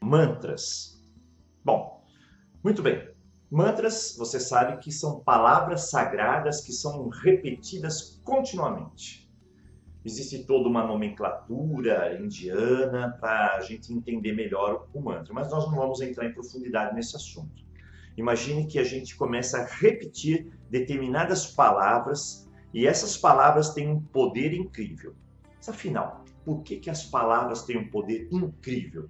Mantras. Bom, muito bem. Mantras, você sabe que são palavras sagradas que são repetidas continuamente. Existe toda uma nomenclatura indiana para a gente entender melhor o mantra, mas nós não vamos entrar em profundidade nesse assunto. Imagine que a gente começa a repetir determinadas palavras e essas palavras têm um poder incrível. Mas afinal, por que as palavras têm um poder incrível?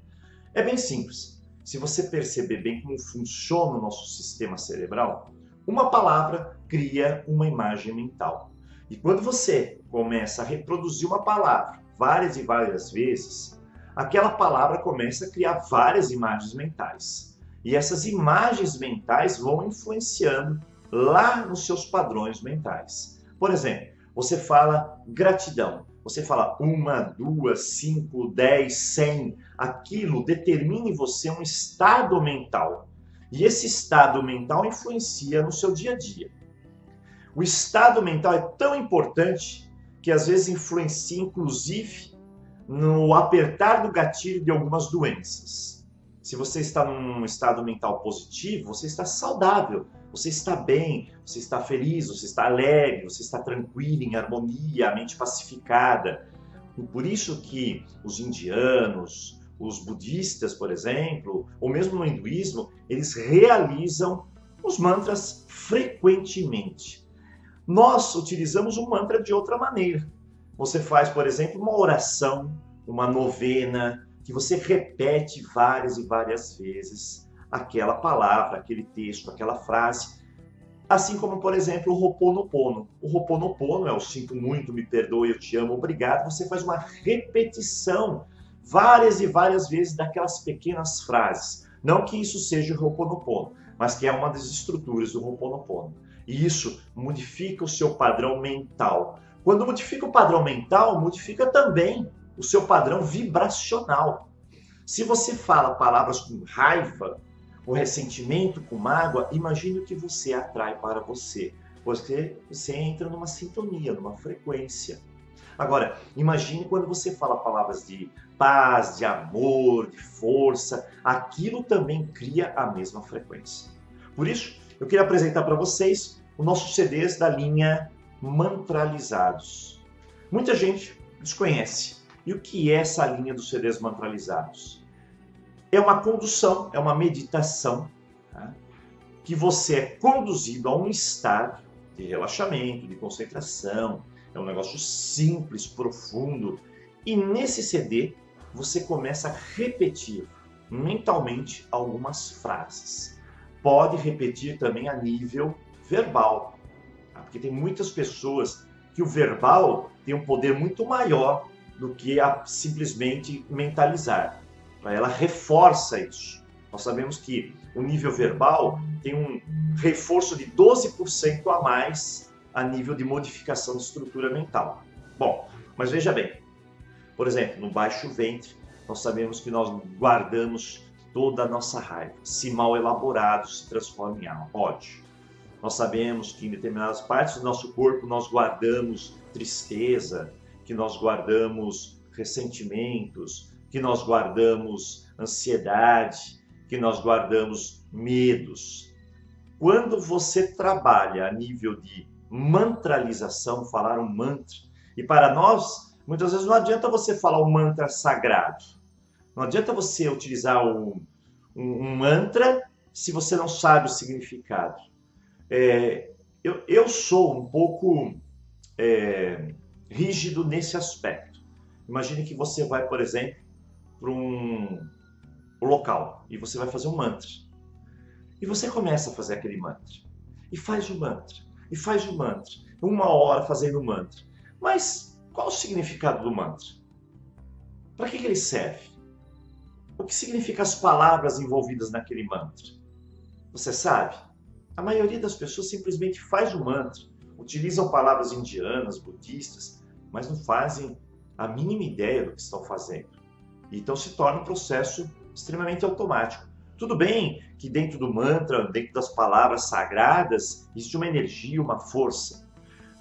É bem simples. Se você perceber bem como funciona o nosso sistema cerebral, uma palavra cria uma imagem mental. E quando você começa a reproduzir uma palavra várias e várias vezes, aquela palavra começa a criar várias imagens mentais. E essas imagens mentais vão influenciando lá nos seus padrões mentais. Por exemplo, você fala gratidão. Você fala 1, 2, 5, 10, 100. Aquilo determina em você um estado mental. E esse estado mental influencia no seu dia a dia. O estado mental é tão importante que às vezes influencia inclusive no apertar do gatilho de algumas doenças. Se você está num estado mental positivo, você está saudável, você está bem, você está feliz, você está alegre, você está tranquilo, em harmonia, a mente pacificada. E por isso que os indianos, os budistas, por exemplo, ou mesmo no hinduísmo, eles realizam os mantras frequentemente. Nós utilizamos o mantra de outra maneira. Você faz, por exemplo, uma oração, uma novena, que você repete várias e várias vezes aquela palavra, aquele texto, aquela frase. Assim como, por exemplo, o Ho'oponopono. O Ho'oponopono é o sinto muito, me perdoe, eu te amo, obrigado. Você faz uma repetição várias e várias vezes daquelas pequenas frases. Não que isso seja o Ho'oponopono, mas que é uma das estruturas do Ho'oponopono. E isso modifica o seu padrão mental. Quando modifica o padrão mental, modifica também o seu padrão vibracional. Se você fala palavras com raiva, com ressentimento, com mágoa, imagine o que você atrai para você. Porque você entra numa sintonia, numa frequência. Agora, imagine quando você fala palavras de paz, de amor, de força, aquilo também cria a mesma frequência. Por isso, eu queria apresentar para vocês os nossos CDs da linha Mantralizados. Muita gente desconhece. E o que é essa linha dos CDs mantralizados? É uma condução, é uma meditação, tá? Que você é conduzido a um estado de relaxamento, de concentração. É um negócio simples, profundo. E nesse CD você começa a repetir mentalmente algumas frases. Pode repetir também a nível verbal, tá? Porque tem muitas pessoas que o verbal tem um poder muito maior do que simplesmente mentalizar. Ela reforça isso. Nós sabemos que o nível verbal tem um reforço de 12% a mais a nível de modificação de estrutura mental. Bom, mas veja bem, por exemplo, no baixo ventre, nós sabemos que nós guardamos toda a nossa raiva. Se mal elaborado, se transforma em ódio. Nós sabemos que em determinadas partes do nosso corpo nós guardamos tristeza, que nós guardamos ressentimentos, que nós guardamos ansiedade, que nós guardamos medos. Quando você trabalha a nível de mantralização, falar um mantra, e para nós, muitas vezes não adianta você falar um mantra sagrado. Não adianta você utilizar um mantra se você não sabe o significado. Eu sou um pouco rígido nesse aspecto. Imagine que você vai, por exemplo, para um local e você vai fazer um mantra. E você começa a fazer aquele mantra. E faz o mantra. E faz o mantra. 1 hora fazendo o mantra. Mas qual o significado do mantra? Para que ele serve? O que significam as palavras envolvidas naquele mantra? Você sabe? A maioria das pessoas simplesmente faz o mantra. Utilizam palavras indianas, budistas, mas não fazem a mínima ideia do que estão fazendo. Então se torna um processo extremamente automático. Tudo bem que dentro do mantra, dentro das palavras sagradas, existe uma energia, uma força.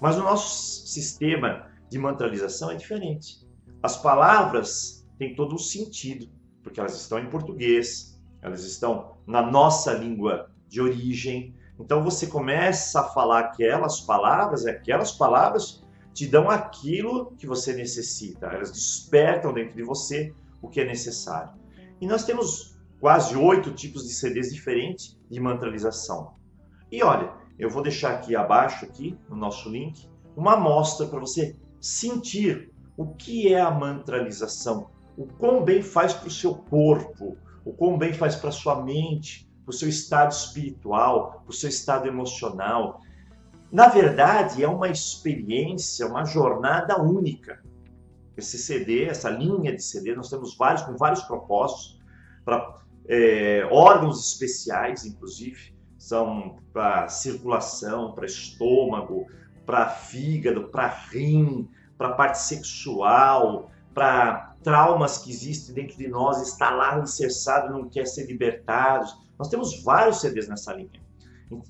Mas o nosso sistema de mantralização é diferente. As palavras têm todo um sentido porque elas estão em português, elas estão na nossa língua de origem. Então você começa a falar aquelas palavras, e aquelas palavras te dão aquilo que você necessita, elas despertam dentro de você o que é necessário. E nós temos quase 8 tipos de CDs diferentes de mantralização. E olha, eu vou deixar aqui abaixo, aqui no nosso link, uma amostra para você sentir o que é a mantralização, o quão bem faz para o seu corpo, o quão bem faz para a sua mente, para o seu estado espiritual, para o seu estado emocional. Na verdade, é uma experiência, uma jornada única. Esse CD, essa linha de CD, nós temos vários, com vários propósitos, para órgãos especiais, inclusive, são para circulação, para estômago, para fígado, para rim, para parte sexual, para traumas que existem dentro de nós, está lá alicerçado, não quer ser libertado. Nós temos vários CDs nessa linha.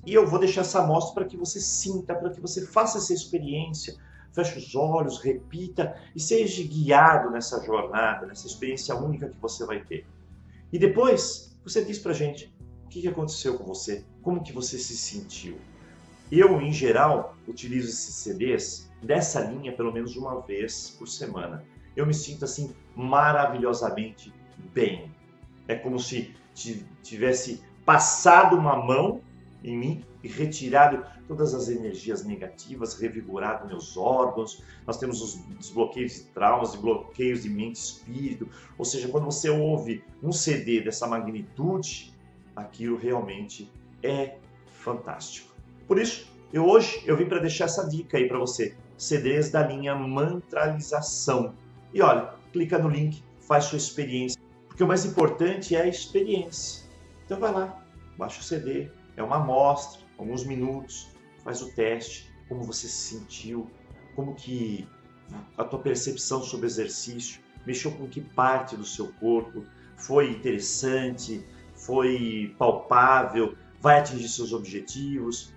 E eu vou deixar essa amostra para que você sinta, para que você faça essa experiência, feche os olhos, repita e seja guiado nessa jornada, nessa experiência única que você vai ter. E depois, você diz pra gente o que aconteceu com você, como que você se sentiu. Eu, em geral, utilizo esses CDs dessa linha pelo menos uma vez por semana. Eu me sinto assim maravilhosamente bem. É como se tivesse passado uma mão em mim e retirado todas as energias negativas, revigorado meus órgãos. Nós temos os desbloqueios de traumas, desbloqueios de mente e espírito. Ou seja, quando você ouve um CD dessa magnitude, aquilo realmente é fantástico. Por isso, hoje eu vim para deixar essa dica aí para você. CDs da linha Mantralização. E olha, clica no link, faz sua experiência. Porque o mais importante é a experiência. Então vai lá, baixa o CD, é uma amostra, alguns minutos, faz o teste, como você se sentiu, como que a tua percepção sobre o exercício, mexeu com que parte do seu corpo, foi interessante, foi palpável, vai atingir seus objetivos.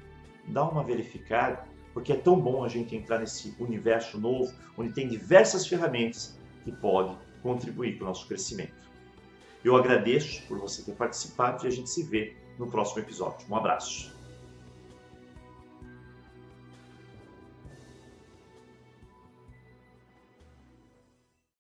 Dá uma verificada, porque é tão bom a gente entrar nesse universo novo, onde tem diversas ferramentas que podem contribuir para o nosso crescimento. Eu agradeço por você ter participado e a gente se vê no próximo episódio. Um abraço.